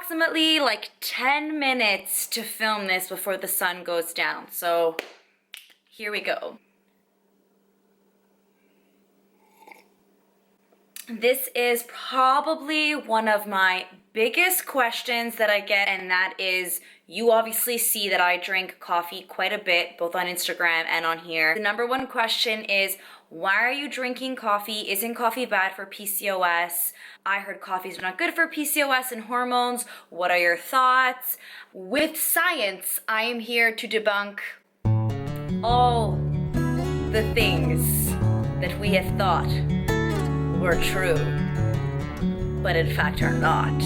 approximately like 10 minutes to film this before the sun goes down. So here we go. This is probably one of my biggest questions that I get, and that is, you obviously see that I drink coffee quite a bit, both on Instagram and on here. The number one question is, why are you drinking coffee? Isn't coffee bad for PCOS? I heard coffee is not good for PCOS and hormones. What are your thoughts? With science, I am here to debunk all the things that we have thought were true, but in fact are not.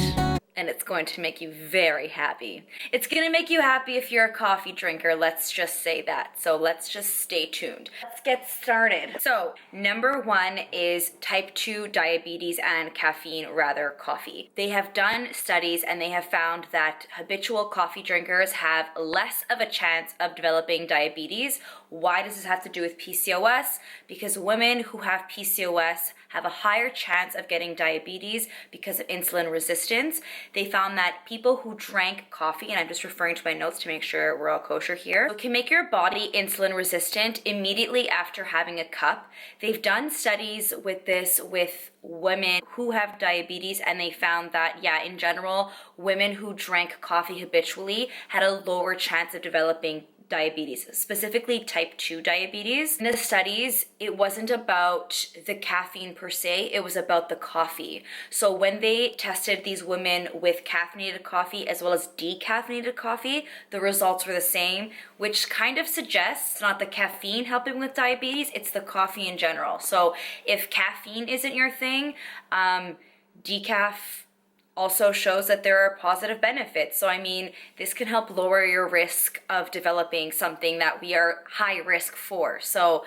And it's going to make you very happy. It's gonna make you happy if you're a coffee drinker, let's just say that. So let's just stay tuned. Let's get started. So number one is type 2 diabetes and caffeine, rather coffee. They have done studies and they have found that habitual coffee drinkers have less of a chance of developing diabetes. Why does this have to do with PCOS? Because women who have PCOS have a higher chance of getting diabetes because of insulin resistance. They found that people who drank coffee, and I'm just referring to my notes to make sure we're all kosher here, it can make your body insulin resistant immediately after having a cup. They've done studies with this with women who have diabetes, and they found that, yeah, in general, women who drank coffee habitually had a lower chance of developing diabetes, specifically type 2 diabetes. In the studies, it wasn't about the caffeine per se, it was about the coffee. So when they tested these women with caffeinated coffee as well as decaffeinated coffee, the results were the same, which kind of suggests it's not the caffeine helping with diabetes, it's the coffee in general. So if caffeine isn't your thing, decaf also shows that there are positive benefits. So I mean, this can help lower your risk of developing something that we are high risk for. So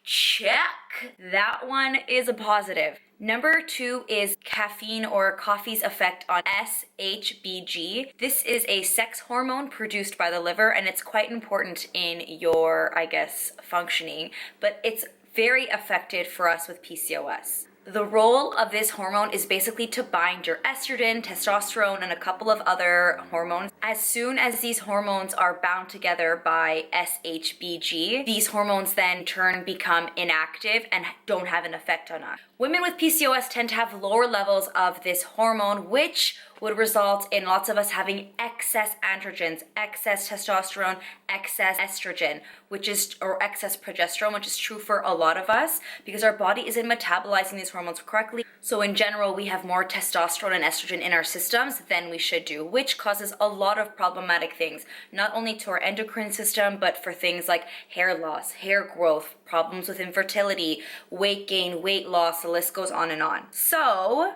check, that one is a positive. Number two is caffeine or coffee's effect on Shbg. This is a sex hormone produced by the liver, and it's quite important in your, I guess, functioning, but it's very effective for us with PCOS. The role of this hormone is basically to bind your estrogen, testosterone, and a couple of other hormones. As soon as these hormones are bound together by Shbg, these hormones then become inactive and don't have an effect on us. Women with PCOS tend to have lower levels of this hormone, which would result in lots of us having excess androgens, excess testosterone, excess estrogen, or excess progesterone, which is true for a lot of us because our body isn't metabolizing these hormones correctly. So in general, we have more testosterone and estrogen in our systems than we should do, which causes a lot of problematic things, not only to our endocrine system, but for things like hair loss, hair growth, problems with infertility, weight gain, weight loss, the list goes on and on. So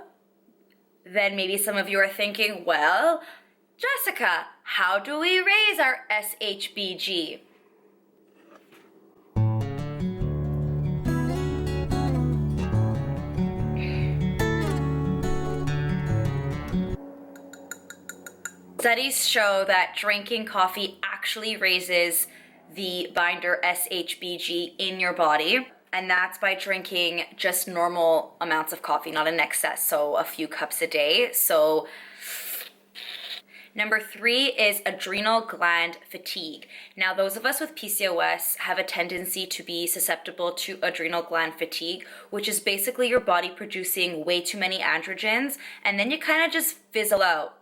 then maybe some of you are thinking, well, Jessica, how do we raise our Shbg? Studies show that drinking coffee actually raises the binder Shbg in your body. And that's by drinking just normal amounts of coffee, not in excess, so a few cups a day. So number three is adrenal gland fatigue. Now, those of us with PCOS have a tendency to be susceptible to adrenal gland fatigue, which is basically your body producing way too many androgens, and then you kind of just fizzle out.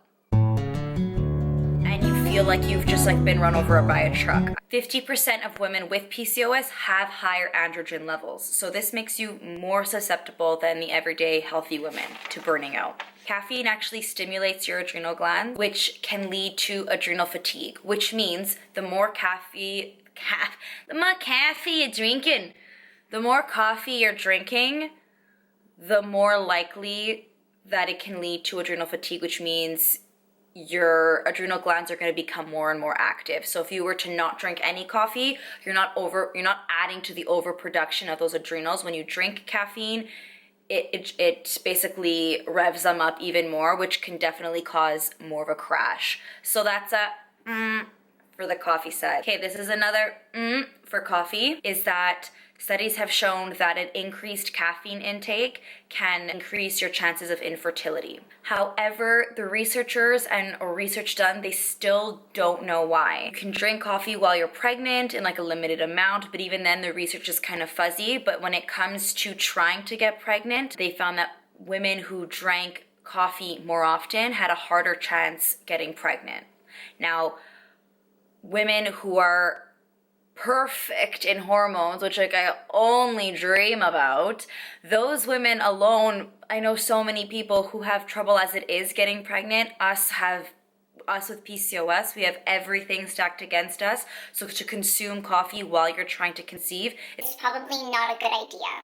Feel like you've just been run over by a truck. 50% of women with PCOS have higher androgen levels, so this makes you more susceptible than the everyday healthy women to burning out. Caffeine actually stimulates your adrenal gland, which can lead to adrenal fatigue, which means the more coffee you're drinking, the more likely that it can lead to adrenal fatigue, which means your adrenal glands are going to become more and more active. So if you were to not drink any coffee, you're not adding to the overproduction of those adrenals. When you drink caffeine, it basically revs them up even more, which can definitely cause more of a crash. So that's a for the coffee side. Okay, this is another for coffee, is that studies have shown that an increased caffeine intake can increase your chances of infertility. However, the researchers or research done, they still don't know why. You can drink coffee while you're pregnant in like a limited amount, but even then the research is kind of fuzzy. But when it comes to trying to get pregnant, they found that women who drank coffee more often had a harder chance getting pregnant. Now, women who are perfect in hormones, which like I only dream about, those women alone, I know so many people who have trouble as it is getting pregnant. Us with PCOS, we have everything stacked against us. So to consume coffee while you're trying to conceive, it's probably not a good idea.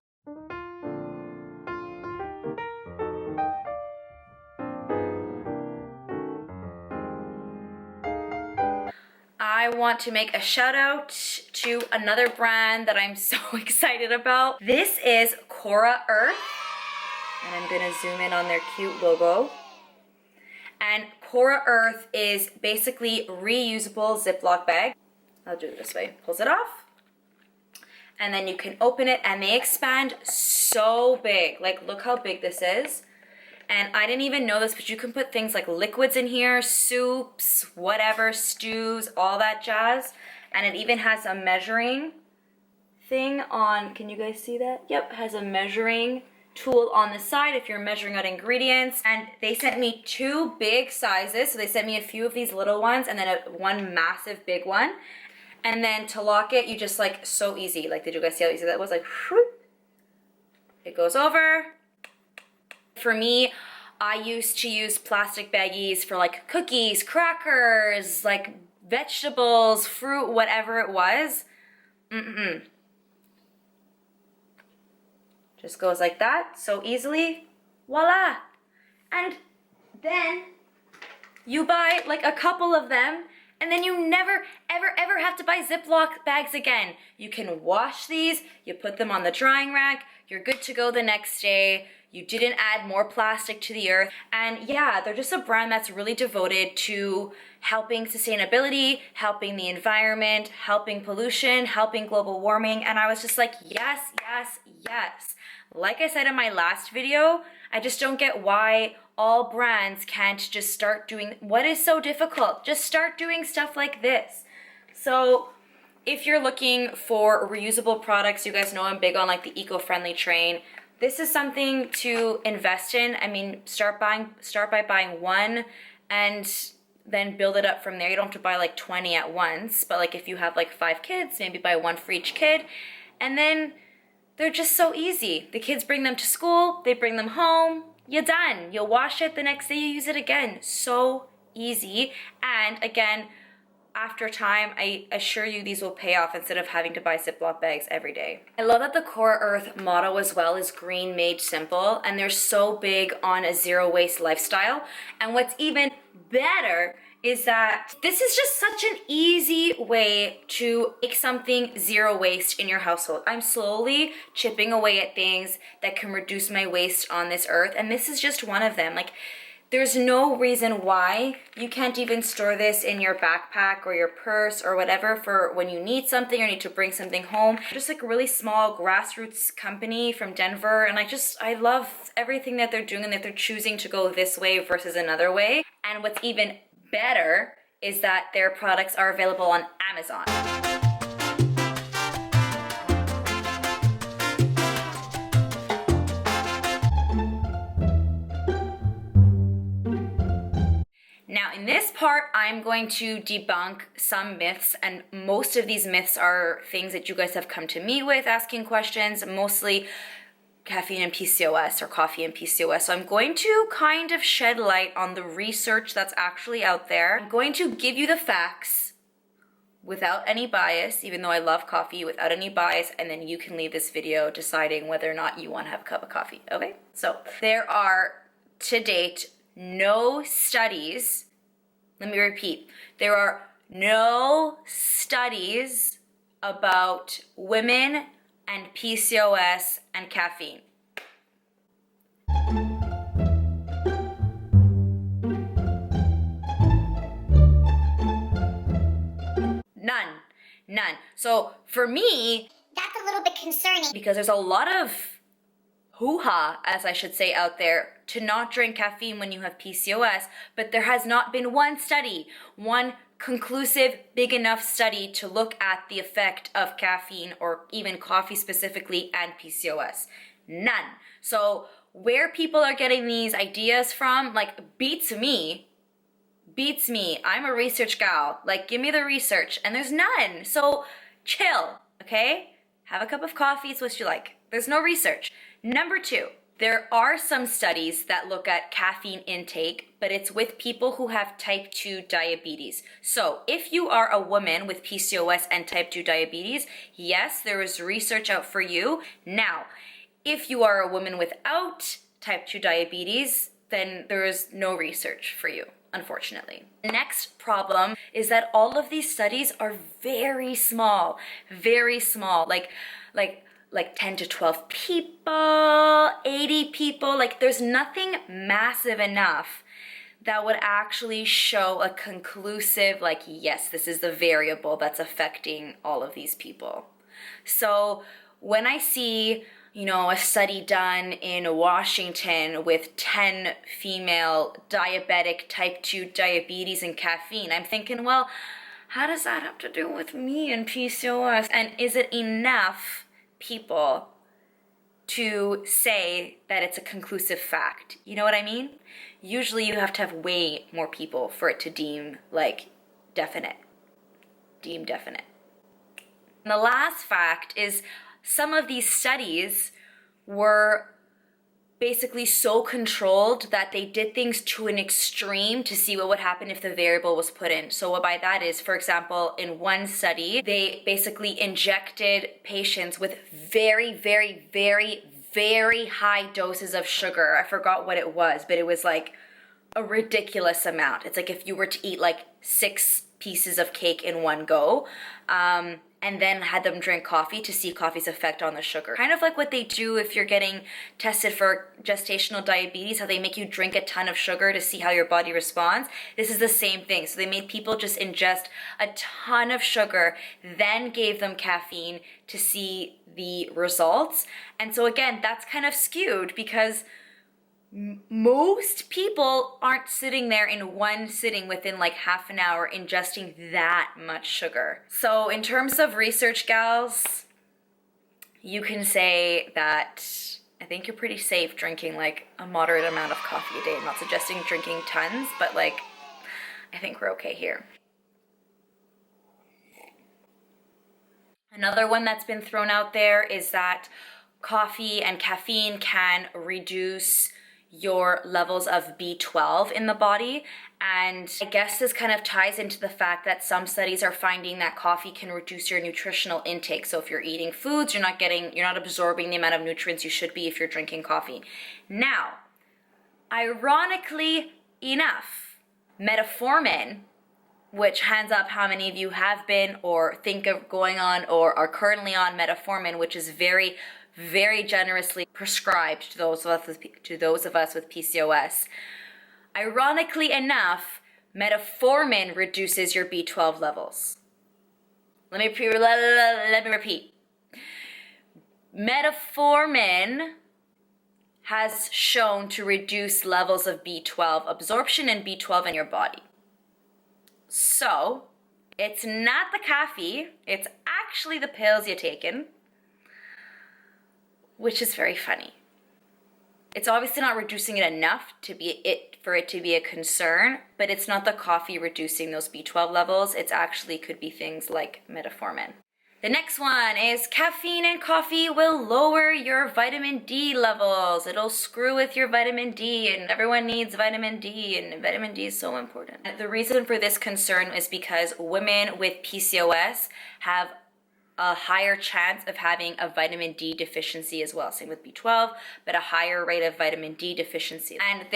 I want to make a shout out to another brand that I'm so excited about. This is Cora Earth, and I'm gonna zoom in on their cute logo. And Cora Earth is basically reusable Ziploc bag. I'll do it this way, pulls it off. And then you can open it and they expand so big. Like, look how big this is. And I didn't even know this, but you can put things like liquids in here, soups, whatever, stews, all that jazz. And it even has a measuring thing on, can you guys see that? Yep, has a measuring tool on the side if you're measuring out ingredients. And they sent me 2 big sizes. So they sent me a few of these little ones and then one massive big one. And then to lock it, you just like, so easy. Like, did you guys see how easy that was? Like, whoop. It goes over. For me, I used to use plastic baggies for like cookies, crackers, like vegetables, fruit, whatever it was. Just goes like that, so easily. Voila! And then you buy like a couple of them, and then you never, ever have to buy Ziploc bags again. You can wash these, you put them on the drying rack, you're good to go the next day. You didn't add more plastic to the earth. And yeah, they're just a brand that's really devoted to helping sustainability, helping the environment, helping pollution, helping global warming. And I was just like, yes, yes, yes. Like I said in my last video, I just don't get why all brands can't just start doing what is so difficult. Just start doing stuff like this. So if you're looking for reusable products, you guys know I'm big on like the eco-friendly train. This is something to invest in. I mean, start by buying one and then build it up from there. You don't have to buy like 20 at once, but like if you have like 5 kids, maybe buy one for each kid. And then they're just so easy. The kids bring them to school, they bring them home, you're done. You'll wash it, the next day you use it again. So easy. And again, after time, I assure you these will pay off instead of having to buy Ziploc bags every day. I love that the Cora Earth motto as well is green made simple, and they're so big on a zero waste lifestyle. And what's even better is that this is just such an easy way to make something zero waste in your household. I'm slowly chipping away at things that can reduce my waste on this earth, and this is just one of them. Like, there's no reason why you can't even store this in your backpack or your purse or whatever for when you need something or need to bring something home. Just like a really small grassroots company from Denver, and I love everything that they're doing and that they're choosing to go this way versus another way. And what's even better is that their products are available on Amazon. Now in this part, I'm going to debunk some myths, and most of these myths are things that you guys have come to me with asking questions, mostly caffeine and PCOS or coffee and PCOS. So I'm going to kind of shed light on the research that's actually out there. I'm going to give you the facts without any bias, even though I love coffee, without any bias, and then you can leave this video deciding whether or not you want to have a cup of coffee, okay? So there are, to date, no studies, let me repeat, there are no studies about women and PCOS and caffeine. None. So for me, That's a little bit concerning. because there's a lot of hoo-ha, as I should say, out there to not drink caffeine when you have PCOS, but there has not been one study, one conclusive, big enough study to look at the effect of caffeine or even coffee specifically and PCOS. None. So where people are getting these ideas from, like, beats me. I'm a research gal. Like, give me the research, and there's none. So chill, okay? Have a cup of coffee, it's what you like. There's no research. Number 2, there are some studies that look at caffeine intake, but it's with people who have type 2 diabetes. So if you are a woman with PCOS and type 2 diabetes, yes, there is research out for you. Now, if you are a woman without type 2 diabetes, then there is no research for you, unfortunately. The next problem is that all of these studies are very small, like 10 to 12 people, 80 people. Like, there's nothing massive enough that would actually show a conclusive, like, yes, this is the variable that's affecting all of these people. So when I see, a study done in Washington with 10 female diabetic type 2 diabetes and caffeine, I'm thinking, well, how does that have to do with me and PCOS? And is it enough people to say that it's a conclusive fact? You know what I mean? Usually you have to have way more people for it to deem definite. And the last fact is some of these studies were basically so controlled that they did things to an extreme to see what would happen if the variable was put in. So what by that is, for example, in one study, they basically injected patients with very, very, very, very high doses of sugar. I forgot what it was, but it was like a ridiculous amount. It's like if you were to eat like 6 pieces of cake in one go, and then had them drink coffee to see coffee's effect on the sugar. Kind of like what they do if you're getting tested for gestational diabetes, how they make you drink a ton of sugar to see how your body responds. This is the same thing. So they made people just ingest a ton of sugar, then gave them caffeine to see the results. And so again, that's kind of skewed because most people aren't sitting there in one sitting within like half an hour ingesting that much sugar. So in terms of research, gals, you can say that I think you're pretty safe drinking like a moderate amount of coffee a day. I'm not suggesting drinking tons, but like I think we're okay here. Another one that's been thrown out there is that coffee and caffeine can reduce your levels of B12 in the body. And I guess this kind of ties into the fact that some studies are finding that coffee can reduce your nutritional intake. So if you're eating foods, you're not absorbing the amount of nutrients you should be if you're drinking coffee. Now, ironically enough, metformin, which hands up how many of you have been or think of going on or are currently on metformin, which is very, very generously prescribed to those of us with PCOS. Ironically enough, metformin reduces your B12 levels. Let me repeat. Metformin has shown to reduce levels of B12 absorption and B12 in your body. So, it's not the coffee, it's actually the pills you're taking, which is very funny. It's obviously not reducing it enough for it to be a concern, but it's not the coffee reducing those B12 levels. It actually could be things like metformin. The next one is caffeine and coffee will lower your vitamin D levels. It'll screw with your vitamin D, and everyone needs vitamin D, and vitamin D is so important. The reason for this concern is because women with PCOS have a higher chance of having a vitamin D deficiency as well. Same with B12, but a higher rate of vitamin D deficiency. And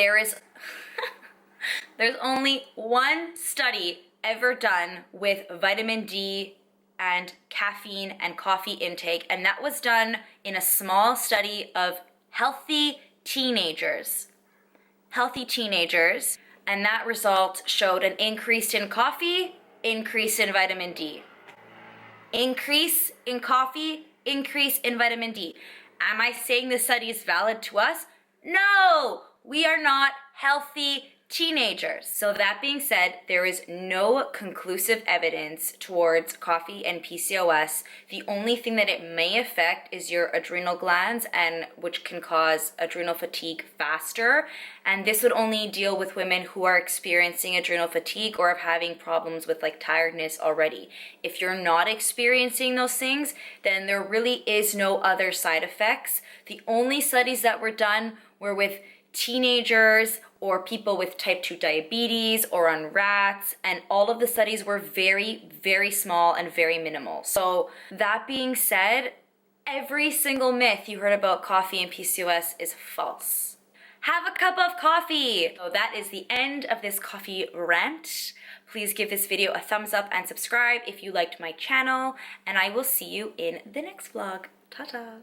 there's only one study ever done with vitamin D and caffeine and coffee intake, and that was done in a small study of healthy teenagers, and that result showed an increase in coffee, increase in vitamin D. Increase in coffee, increase in vitamin D. Am I saying this study is valid to us? No, we are not healthy teenagers. So that being said, there is no conclusive evidence towards coffee and PCOS. The only thing that it may affect is your adrenal glands, and which can cause adrenal fatigue faster. And this would only deal with women who are experiencing adrenal fatigue or are having problems with like tiredness already. If you're not experiencing those things, then there really is no other side effects. The only studies that were done were with teenagers or people with type 2 diabetes or on rats, and all of the studies were very, very small and very minimal. So that being said, every single myth you heard about coffee and PCOS is false. Have a cup of coffee! So that is the end of this coffee rant. Please give this video a thumbs up and subscribe if you liked my channel, and I will see you in the next vlog. Ta-ta!